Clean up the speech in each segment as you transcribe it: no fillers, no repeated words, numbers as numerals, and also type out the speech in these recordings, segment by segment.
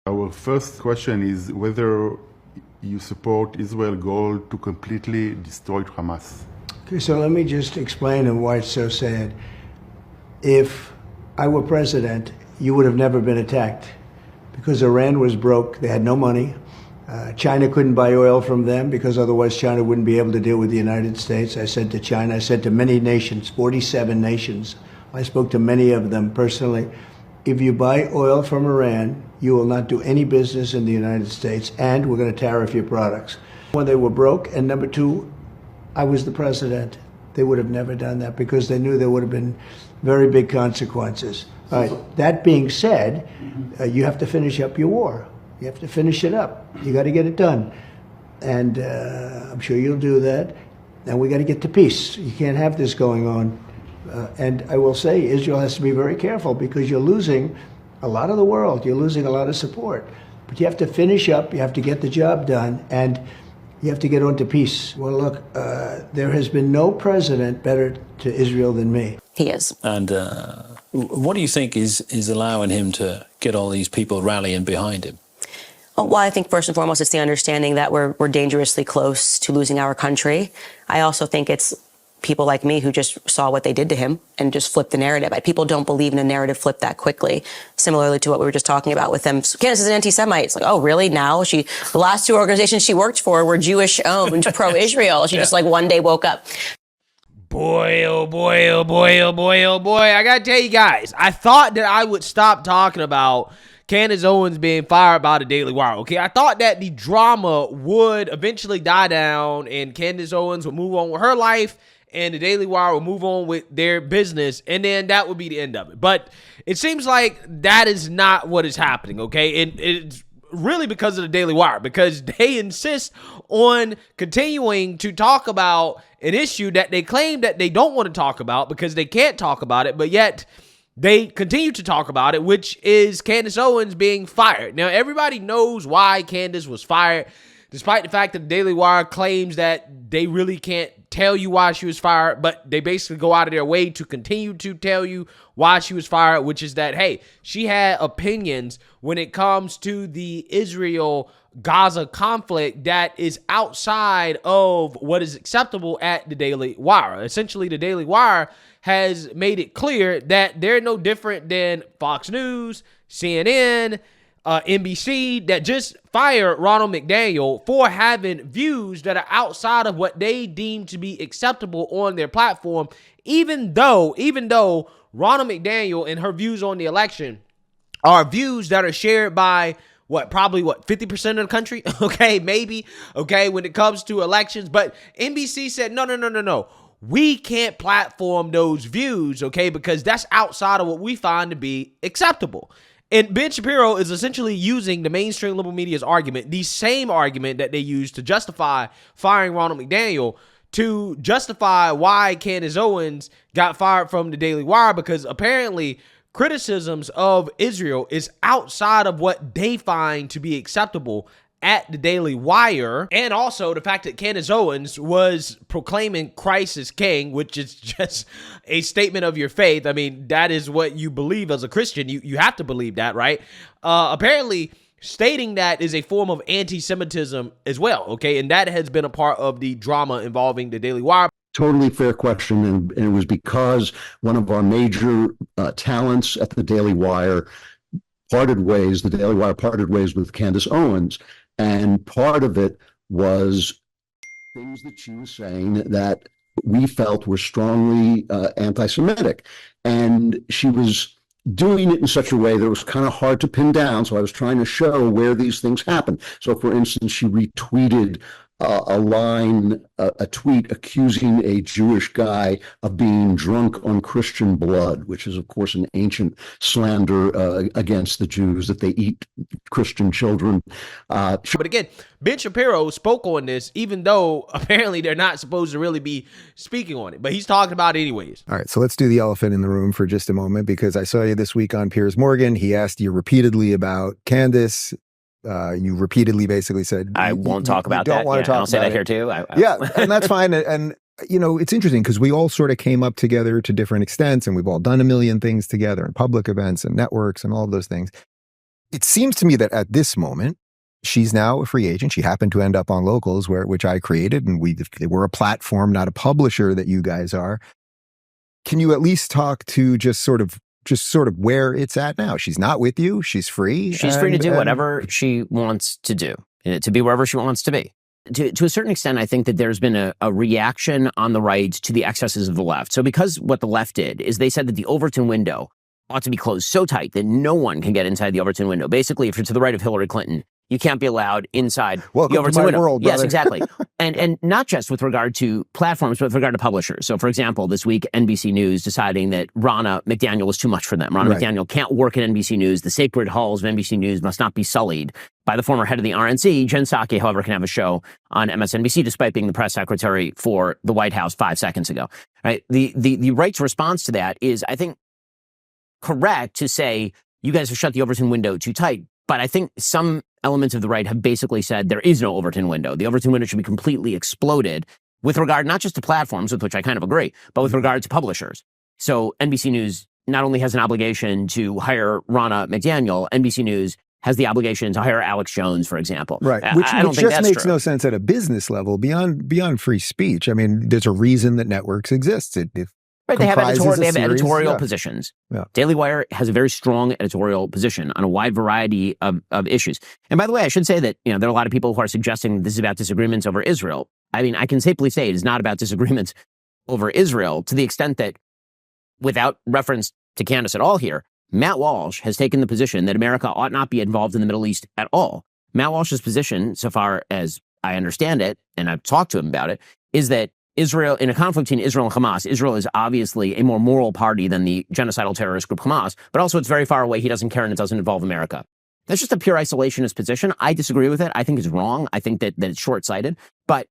Our first question is whether you support Israel's goal to completely destroy Hamas. Okay, so let me just explain why it's so sad. If I were president, you would have never been attacked because Iran was broke. They had no money. China couldn't buy oil from them because otherwise China wouldn't be able to deal with the United States. I said to China, I said to many nations, 47 nations, I spoke to many of them personally, if you buy oil from Iran, you will not do any business in the United States, and we're going to tariff your products. When they were broke, and number two, I was the president. They would have never done that because they knew there would have been very big consequences. All right. That being said, you have to finish up your war. You have to finish it up. You got to get it done. And I'm sure you'll do that. And we got to get to peace. You can't have this going on. And I will say Israel has to be very careful because you're losing a lot of the world. You're losing a lot of support. But you have to finish up. You have to get the job done. And you have to get on to peace. Well, look, there has been no president better to Israel than me. He is. And what do you think is allowing him to get all these people rallying behind him? Well, I think first and foremost, it's the understanding that we're dangerously close to losing our country. I also think it's people like me who just saw what they did to him and just flipped the narrative. People don't believe in a narrative flipped that quickly, similarly to what we were just talking about with them. Candace is an anti-Semite. It's like, oh, really? Now the last two organizations she worked for were Jewish-owned, pro-Israel. She just one day woke up. Boy, oh boy, oh boy, oh boy, oh boy. I gotta tell you guys, I thought that I would stop talking about Candace Owens being fired by the Daily Wire, okay? I thought that the drama would eventually die down and Candace Owens would move on with her life and the Daily Wire will move on with their business, and then that would be the end of it. But it seems like that is not what is happening, okay? And it's really because of the Daily Wire, because they insist on continuing to talk about an issue that they claim that they don't want to talk about because they can't talk about it, but yet they continue to talk about it, which is Candace Owens being fired. Now, everybody knows why Candace was fired, despite the fact that the Daily Wire claims that they really can't tell you why she was fired, but they basically go out of their way to continue to tell you why she was fired, which is that, hey, she had opinions when it comes to the Israel-Gaza conflict that is outside of what is acceptable at the Daily Wire. Essentially, the Daily Wire has made it clear that they're no different than Fox News, CNN, NBC, that just fired Ronald McDaniel for having views that are outside of what they deem to be acceptable on their platform, even though Ronald McDaniel and her views on the election are views that are shared by probably 50% of the country, okay, maybe, okay, when it comes to elections. But NBC said, no. We can't platform those views, okay, because that's outside of what we find to be acceptable. And Ben Shapiro is essentially using the mainstream liberal media's argument, the same argument that they used to justify firing Ronald McDaniel, to justify why Candace Owens got fired from the Daily Wire, because apparently criticisms of Israel is outside of what they find to be acceptable at the Daily Wire. And also the fact that Candace Owens was proclaiming Christ as king, which is just a statement of your faith. I mean, that is what you believe as a Christian. You have to believe that, right? Apparently stating that is a form of anti-Semitism as well, okay? And that has been a part of the drama involving the Daily Wire. Totally fair question, and it was because one of our major talents at the Daily Wire the Daily Wire parted ways with Candace Owens. And part of it was things that she was saying that we felt were strongly anti-Semitic. And she was doing it in such a way that it was kind of hard to pin down. So I was trying to show where these things happen. So, for instance, she retweeted a tweet accusing a Jewish guy of being drunk on Christian blood, which is, of course, an ancient slander against the Jews, that they eat Christian children. But again, Ben Shapiro spoke on this, even though apparently they're not supposed to really be speaking on it, but he's talking about it anyways. All right, so let's do the elephant in the room for just a moment, because I saw you this week on Piers Morgan. He asked you repeatedly about Candace. You repeatedly basically said, I won't talk about that. I'll say that here too. Yeah, and that's fine. And, you know, it's interesting because we all sort of came up together to different extents, and we've all done a million things together in public events and networks and all of those things. it seems to me that at this moment, she's now a free agent. She happened to end up on Locals, which I created, and we're a platform, not a publisher that you guys are. Can you at least talk to just sort of where it's at now? She's not with you. She's free. She's free to do whatever she wants to do, to be wherever she wants to be. To a certain extent, I think that there's been a reaction on the right to the excesses of the left. So because what the left did is they said that the Overton window ought to be closed so tight that no one can get inside the Overton window. Basically, if you're to the right of Hillary Clinton, you can't be allowed inside Welcome the Overton to my window. world, yes, brother. exactly. And not just with regard to platforms, but with regard to publishers. So, for example, this week, NBC News deciding that Ronna McDaniel was too much for them. Ronna McDaniel can't work at NBC News. The sacred halls of NBC News must not be sullied by the former head of the RNC. Jen Psaki, however, can have a show on MSNBC despite being the press secretary for the White House 5 seconds ago. Right? The right's response to that is, I think, correct to say you guys have shut the Overton window too tight. But I think some elements of the right have basically said there is no Overton window. The Overton window should be completely exploded with regard not just to platforms, with which I kind of agree, but with regard to publishers. So NBC News not only has an obligation to hire Ronna McDaniel, NBC News has the obligation to hire Alex Jones, for example. Right, I which don't think just that's makes true. no sense at a business level beyond free speech. I mean, there's a reason that networks exist. Right, they have comprises a series, editorial yeah. positions. Yeah. Daily Wire has a very strong editorial position on a wide variety of issues. And by the way, I should say that there are a lot of people who are suggesting this is about disagreements over Israel. I mean, I can safely say it is not about disagreements over Israel to the extent that, without reference to Candace at all here, Matt Walsh has taken the position that America ought not be involved in the Middle East at all. Matt Walsh's position, so far as I understand it, and I've talked to him about it, is that Israel, in a conflict between Israel and Hamas, Israel is obviously a more moral party than the genocidal terrorist group Hamas, but also it's very far away. He doesn't care and it doesn't involve America. That's just a pure isolationist position. I disagree with it. I think it's wrong. I think that it's short-sighted. But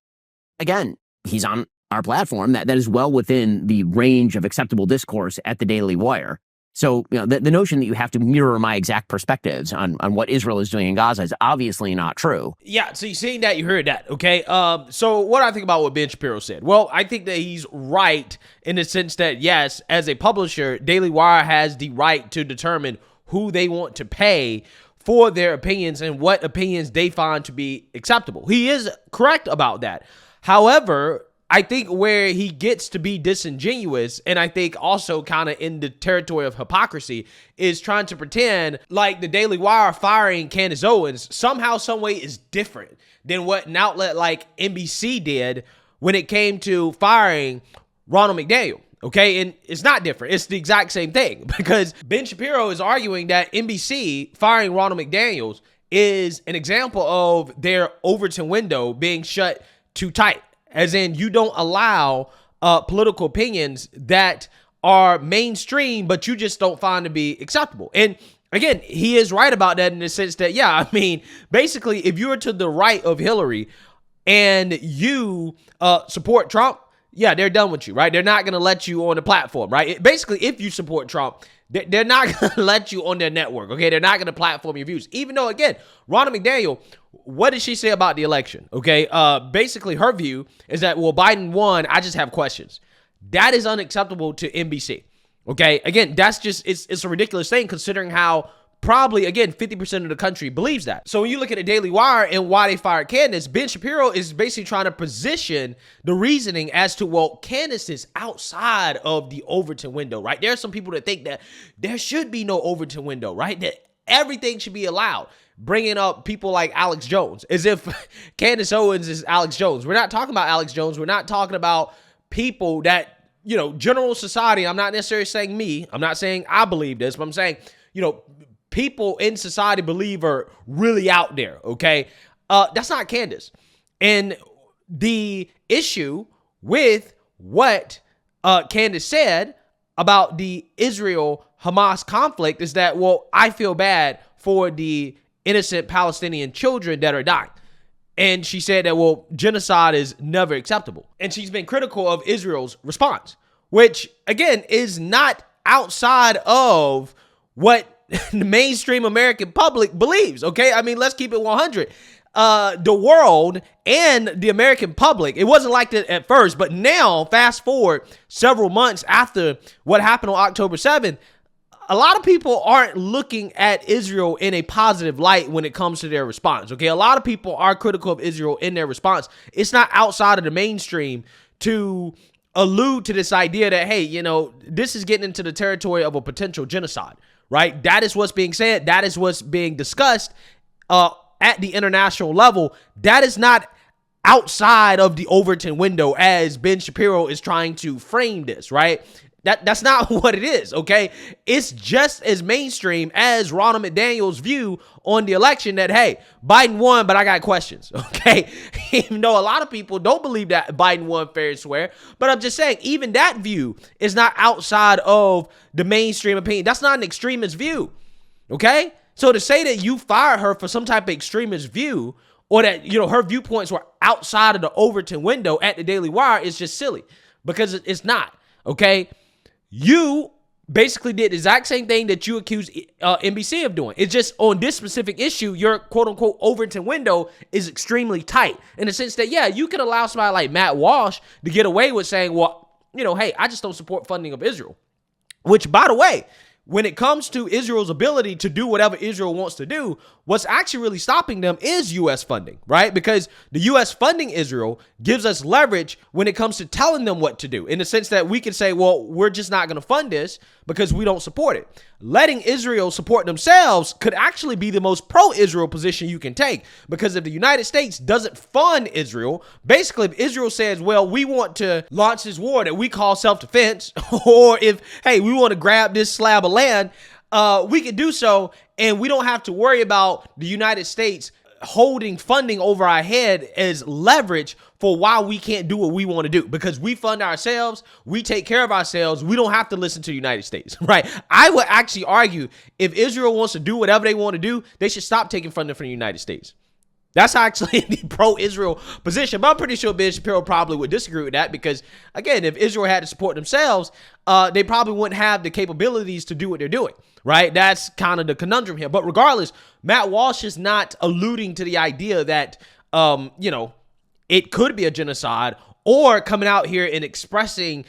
again, he's on our platform. That is well within the range of acceptable discourse at the Daily Wire. So, the notion that you have to mirror my exact perspectives on what Israel is doing in Gaza is obviously not true. Yeah, so you seen that, you heard that, okay? So what do I think about what Ben Shapiro said? Well, I think that he's right in the sense that, yes, as a publisher, Daily Wire has the right to determine who they want to pay for their opinions and what opinions they find to be acceptable. He is correct about that. However, I think where he gets to be disingenuous, and I think also kind of in the territory of hypocrisy, is trying to pretend like the Daily Wire firing Candace Owens somehow, some way is different than what an outlet like NBC did when it came to firing Ronald McDaniel. Okay, and it's not different. It's the exact same thing because Ben Shapiro is arguing that NBC firing Ronald McDaniel is an example of their Overton window being shut too tight. As in, you don't allow political opinions that are mainstream, but you just don't find to be acceptable. And again, he is right about that in the sense that, yeah, I mean, basically, if you're to the right of Hillary and you support Trump, yeah, they're done with you, right? They're not going to let you on the platform, right? Basically, if you support Trump, they're not going to let you on their network, okay? They're not going to platform your views. Even though, again, Ronna McDaniel, what did she say about the election, okay? Basically, her view is that, well, Biden won, I just have questions. That is unacceptable to NBC, okay? Again, that's just, it's a ridiculous thing considering how probably, again, 50% of the country believes that. So when you look at the Daily Wire and why they fired Candace, Ben Shapiro is basically trying to position the reasoning as to, well, Candace is outside of the Overton window, right? There are some people that think that there should be no Overton window, right? That everything should be allowed. Bringing up people like Alex Jones, as if Candace Owens is Alex Jones. We're not talking about Alex Jones. We're not talking about people that, general society. I'm not necessarily saying me. I'm not saying I believe this, but I'm saying, people in society believe are really out there, okay? That's not Candace. And the issue with what Candace said about the Israel-Hamas conflict is that, well, I feel bad for the innocent Palestinian children that are dying. And she said that, well, genocide is never acceptable. And she's been critical of Israel's response, which, again, is not outside of what the mainstream American public believes, okay? I mean, let's keep it 100. The world and the American public, it wasn't like that at first, but now, fast forward several months after what happened on October 7th, a lot of people aren't looking at Israel in a positive light when it comes to their response. Okay, a lot of people are critical of Israel in their response. It's not outside of the mainstream to allude to this idea that, hey, you know, this is getting into the territory of a potential genocide, right? That is what's being said. That is what's being discussed at the international level. That is not outside of the Overton window as Ben Shapiro is trying to frame this, right? That's not what it is, okay? It's just as mainstream as Ronald McDaniel's view on the election that, hey, Biden won, but I got questions, okay? Even though a lot of people don't believe that Biden won fair and square, but I'm just saying, even that view is not outside of the mainstream opinion. That's not an extremist view, okay? So to say that you fired her for some type of extremist view, or that, you know, her viewpoints were outside of the Overton window at the Daily Wire is just silly, because it's not, okay? You basically did the exact same thing that you accused NBC of doing. It's just on this specific issue, your quote-unquote Overton window is extremely tight in the sense that, yeah, you can allow somebody like Matt Walsh to get away with saying, well, you know, hey, I just don't support funding of Israel. Which, by the way, when it comes to Israel's ability to do whatever Israel wants to do, what's actually really stopping them is U.S. funding, right? Because the U.S. funding Israel gives us leverage when it comes to telling them what to do, in the sense that we can say, well, we're just not going to fund this because we don't support it. Letting Israel support themselves could actually be the most pro-Israel position you can take, because if the United States doesn't fund Israel, basically if Israel says, well, we want to launch this war that we call self-defense, or if, hey, we want to grab this slab of land, we can do so, and we don't have to worry about the United States holding funding over our head as leverage for why we can't do what we want to do, because we fund ourselves, we take care of ourselves, we don't have to listen to the United States, right? I would actually argue if Israel wants to do whatever they want to do, they should stop taking funding from the United States. That's actually the pro-Israel position, but I'm pretty sure Ben Shapiro probably would disagree with that, because, again, if Israel had to support themselves, they probably wouldn't have the capabilities to do what they're doing, right? That's kind of the conundrum here. But regardless, Matt Walsh is not alluding to the idea that, you know, it could be a genocide, or coming out here and expressing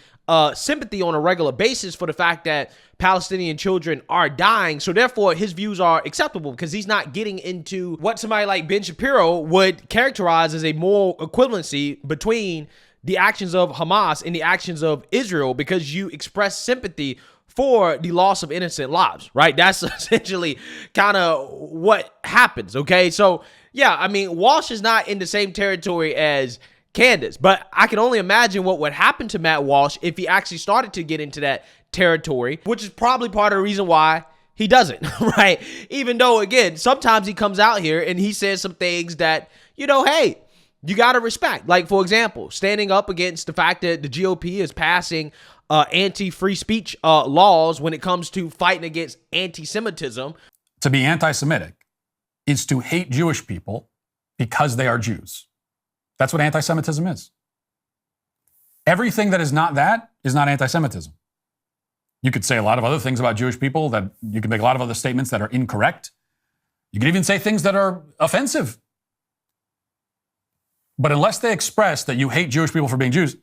sympathy on a regular basis for the fact that Palestinian children are dying. So therefore, his views are acceptable, because he's not getting into what somebody like Ben Shapiro would characterize as a moral equivalency between the actions of Hamas and the actions of Israel, because you express sympathy for the loss of innocent lives, right? That's essentially kind of what happens, okay? So, yeah, I mean, Walsh is not in the same territory as Candace, but I can only imagine what would happen to Matt Walsh if he actually started to get into that territory, which is probably part of the reason why he doesn't, right? Even though, again, sometimes he comes out here and he says some things that, you know, hey, you got to respect. Like, for example, standing up against the fact that the GOP is passing anti-free speech laws when it comes to fighting against anti-Semitism. To be anti-Semitic is to hate Jewish people because they are Jews. That's what anti-Semitism is. Everything that is not that is not anti-Semitism. You could say a lot of other things about Jewish people, that you could make a lot of other statements that are incorrect. You could even say things that are offensive. But unless they express that you hate Jewish people for being Jews,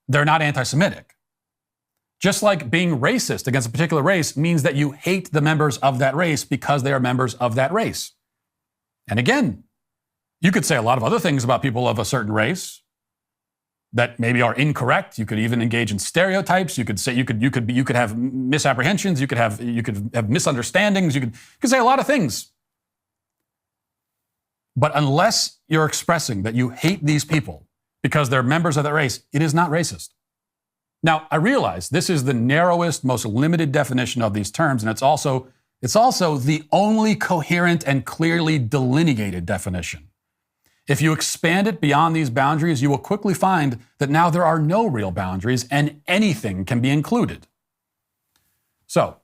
they're not anti-Semitic. Just like being racist against a particular race means that you hate the members of that race because they are members of that race. And again, you could say a lot of other things about people of a certain race that maybe are incorrect. You could even engage in stereotypes. You could say you could have misapprehensions. You could have misunderstandings. You could say a lot of things. But unless you're expressing that you hate these people because they're members of that race, it is not racist. Now, I realize this is the narrowest, most limited definition of these terms, and it's also the only coherent and clearly delineated definition. If you expand it beyond these boundaries, you will quickly find that now there are no real boundaries and anything can be included. So,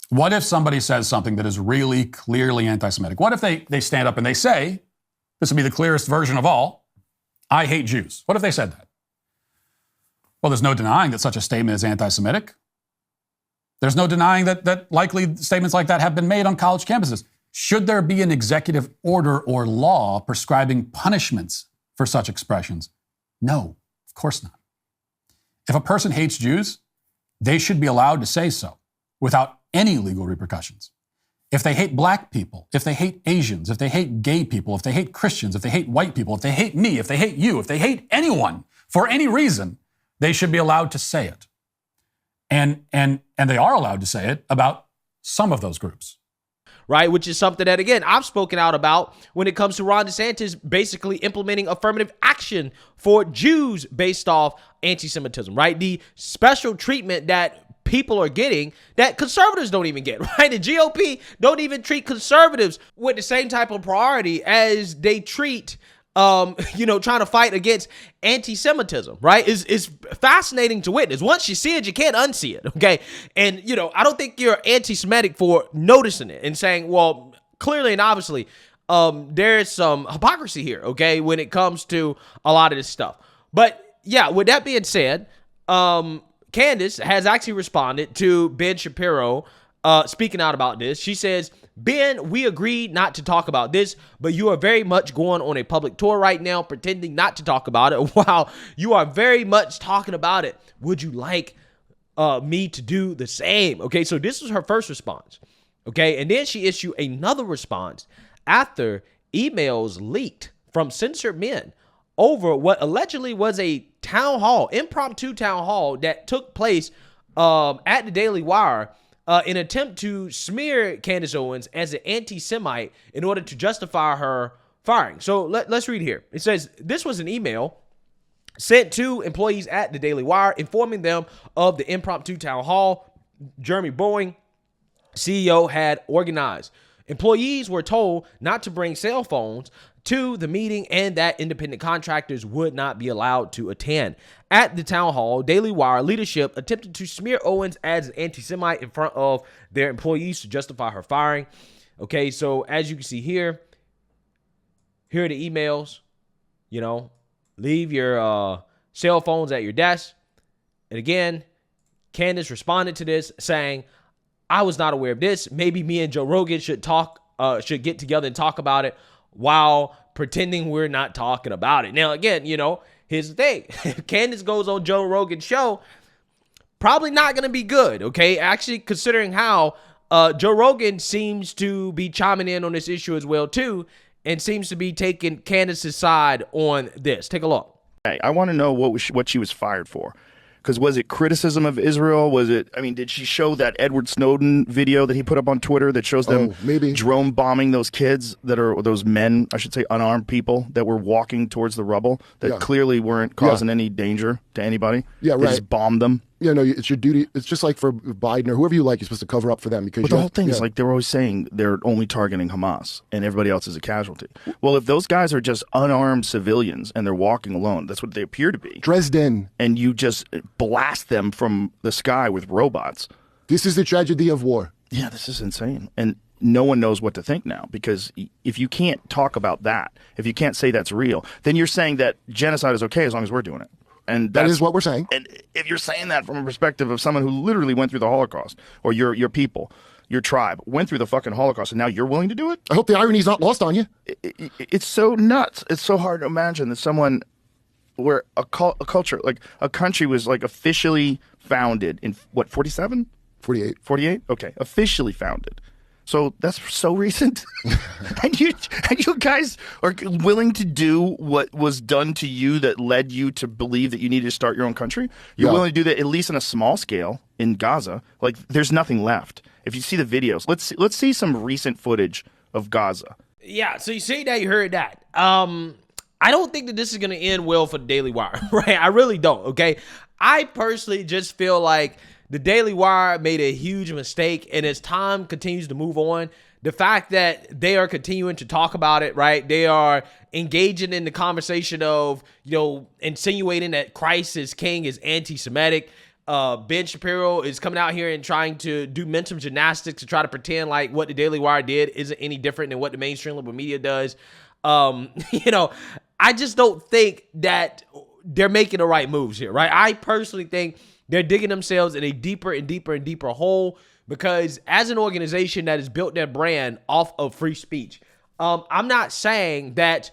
what if somebody says something that is really clearly anti-Semitic? What if they stand up and they say, this would be the clearest version of all, I hate Jews? What if they said that? Well, there's no denying that such a statement is anti-Semitic. There's no denying that likely statements like that have been made on college campuses. Should there be an executive order or law prescribing punishments for such expressions? No, of course not. If a person hates Jews, they should be allowed to say so. without any legal repercussions. If they hate black people, if they hate Asians, if they hate gay people, if they hate Christians, if they hate white people, if they hate me, if they hate you, if they hate anyone for any reason, they should be allowed to say it. And they are allowed to say it about some of those groups. Right, which is something that, again, I've spoken out about when it comes to Ron DeSantis basically implementing affirmative action for Jews based off anti-Semitism, right? The special treatment that people are getting that conservatives don't even get, right? The GOP don't even treat conservatives with the same type of priority as they treat trying to fight against anti-Semitism, right? Is fascinating to witness. Once you see it, you can't unsee it, okay? And, I don't think you're anti-Semitic for noticing it and saying, well, clearly and obviously, there's some hypocrisy here, okay, when it comes to a lot of this stuff. But, yeah, with that being said, Candace has actually responded to Ben Shapiro speaking out about this. She says, Ben, we agreed not to talk about this, but you are very much going on a public tour right now, pretending not to talk about it while you are very much talking about it. Would you like me to do the same? Okay, so this was her first response. Okay, and then she issued another response after emails leaked from censored men over what allegedly was a town hall, impromptu town hall that took place at the Daily Wire in an attempt to smear Candace Owens as an anti-Semite in order to justify her firing. So let's read here. It says, this was an email sent to employees at the Daily Wire informing them of the impromptu town hall Jeremy Boeing, CEO, had organized. Employees were told not to bring cell phones to the meeting and that independent contractors would not be allowed to attend. At the town hall, Daily Wire leadership attempted to smear Owens as an anti-Semite in front of their employees to justify her firing. Okay, so as you can see here are the emails. Leave your cell phones at your desk. And again, Candace responded to this saying, I was not aware of this. Maybe me and Joe Rogan should get together and talk about it while pretending we're not talking about it. Now, again, here's the thing. If Candace goes on Joe Rogan's show, probably not going to be good, okay? Actually, considering how Joe Rogan seems to be chiming in on this issue as well, too, and seems to be taking Candace's side on this. Take a look. I want to know what she was fired for. Because was it criticism of Israel? Did she show that Edward Snowden video that he put up on Twitter that shows them drone bombing those kids those men, I should say, unarmed people that were walking towards the rubble that clearly weren't causing any danger to anybody? Yeah, right. They just bombed them. Yeah, no, it's your duty. It's just like for Biden or whoever you like, you're supposed to cover up for them. Because the whole thing is like they were always saying they're only targeting Hamas and everybody else is a casualty. Well, if those guys are just unarmed civilians and they're walking alone, that's what they appear to be. Dresden. And you just blast them from the sky with robots. This is the tragedy of war. Yeah, this is insane. And no one knows what to think now, because if you can't talk about that, if you can't say that's real, then you're saying that genocide is okay as long as we're doing it. And that is what we're saying. And if you're saying that from a perspective of someone who literally went through the Holocaust, or your people, your tribe, went through the fucking Holocaust, and now you're willing to do it? I hope the irony's not lost on you. It's so nuts. It's so hard to imagine that someone where a culture, like a country was like officially founded in, what, 47? 48. 48? Okay, officially founded. So that's so recent. and you guys are willing to do what was done to you that led you to believe that you needed to start your own country? You're willing to do that at least on a small scale in Gaza. Like, there's nothing left. If you see the videos, let's see some recent footage of Gaza. Yeah, so you see that, you heard that. I don't think that this is going to end well for the Daily Wire, right? I really don't, okay? I personally just feel like the Daily Wire made a huge mistake, and as time continues to move on, the fact that they are continuing to talk about it, right? They are engaging in the conversation of, insinuating that Christ is king is anti-Semitic. Ben Shapiro is coming out here and trying to do mental gymnastics to try to pretend like what the Daily Wire did isn't any different than what the mainstream liberal media does. I just don't think that they're making the right moves here, right? I personally think they're digging themselves in a deeper and deeper and deeper hole, because as an organization that has built their brand off of free speech, I'm not saying that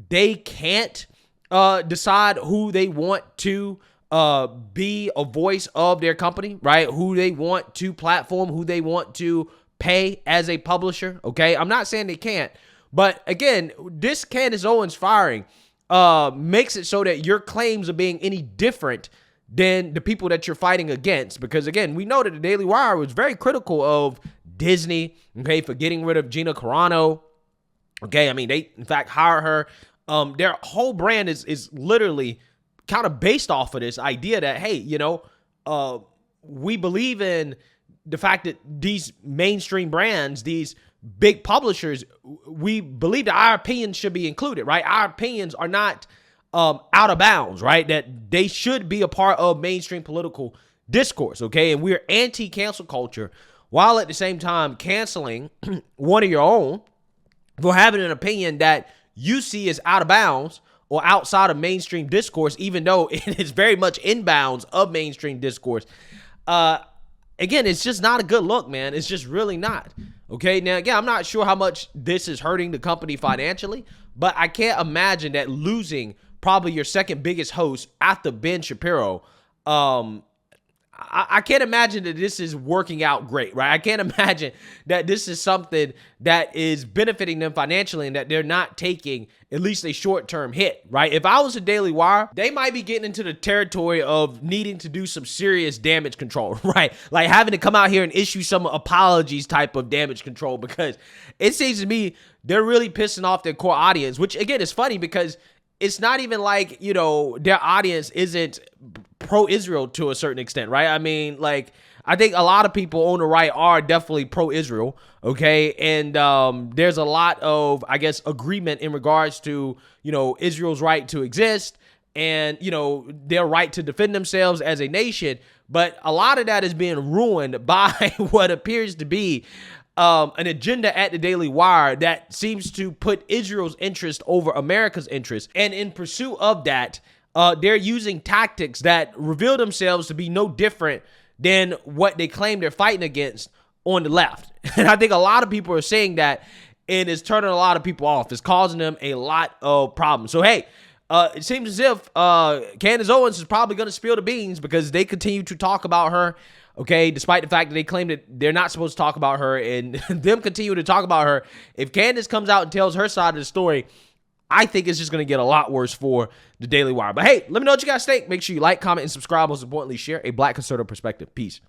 they can't decide who they want to be a voice of their company, right? Who they want to platform, who they want to pay as a publisher, okay? I'm not saying they can't, but again, this Candace Owens firing makes it so that your claims of being any different than the people that you're fighting against. Because again, we know that the Daily Wire was very critical of Disney, okay, for getting rid of Gina Carano. Okay, I mean, they in fact hired her. Their whole brand is literally kind of based off of this idea that, hey, you know, we believe in the fact that these mainstream brands, these big publishers, we believe that our opinions should be included, right? Our opinions are not out of bounds, right? That they should be a part of mainstream political discourse, okay? And we're anti-cancel culture while at the same time canceling one of your own for having an opinion that you see as out of bounds or outside of mainstream discourse, even though it is very much in bounds of mainstream discourse. Again, it's just not a good look, man. It's just really not. Okay, now, again, I'm not sure how much this is hurting the company financially, but I can't imagine that losing probably your second biggest host after Ben Shapiro, I can't imagine that this is working out great, right? I can't imagine that this is something that is benefiting them financially and that they're not taking at least a short-term hit, right? If I was a Daily Wire, they might be getting into the territory of needing to do some serious damage control, right? Like having to come out here and issue some apologies type of damage control, because it seems to me they're really pissing off their core audience, which again is funny because it's not even like, you know, their audience isn't pro-Israel to a certain extent, right? I mean, like, I think a lot of people on the right are definitely pro-Israel, okay? And there's a lot of, I guess, agreement in regards to, you know, Israel's right to exist and, you know, their right to defend themselves as a nation. But a lot of that is being ruined by what appears to be an agenda at the Daily Wire that seems to put Israel's interest over America's interest. And in pursuit of that, they're using tactics that reveal themselves to be no different than what they claim they're fighting against on the left. And I think a lot of people are saying that, and it's turning a lot of people off. It's causing them a lot of problems. So, hey, it seems as if Candace Owens is probably going to spill the beans because they continue to talk about her, okay, despite the fact that they claim that they're not supposed to talk about her, and them continue to talk about her. If Candace comes out and tells her side of the story, I think it's just going to get a lot worse for the Daily Wire. But hey, let me know what you guys think. Make sure you like, comment, and subscribe. Most importantly, share a Black conservative perspective. Peace.